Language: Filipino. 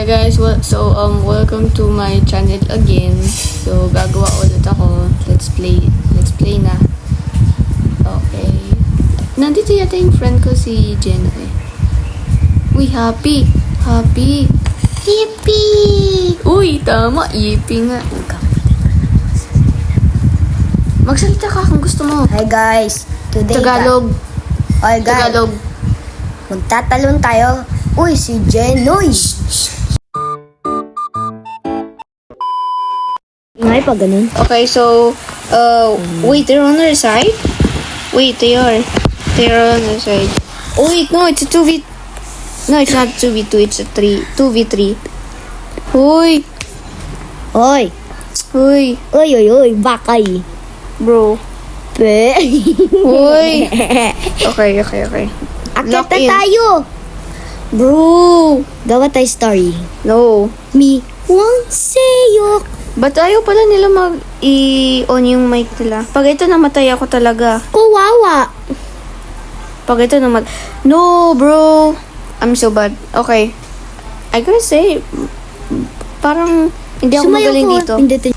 Hi guys, welcome to my channel again. So gagawa ulit ako. Let's play na. Okay. Nandito yata yung friend ko si Jenna eh. Uy, happy. Yippee! Uy, tama. Yippee nga. Magsalita ka kung gusto mo. Hi guys, today Tagalog. Hi guys, Tagalog. magtatalon tayo. Uy, si Jenoy. Ngay pa ganun. Okay, so, wait, they're on their side? Wait, they are on their side. Oh wait, no, it's a 2v... No, it's not 2v2, it's a 2v3. Hoy! Hoy, Hoy! bakay. Bro. Pe. Hoy! Okay. Akit Lock na in. tayo. Bro! Gawa tayo story. No. Me won't say yok. Ba't ayaw pala nila mag-i-on yung mic nila? Pag ito namatay ako talaga. Kawawa. Pag ito No, bro! I'm so bad. Okay. I gotta say, parang hindi ako magaling dito. Hindi.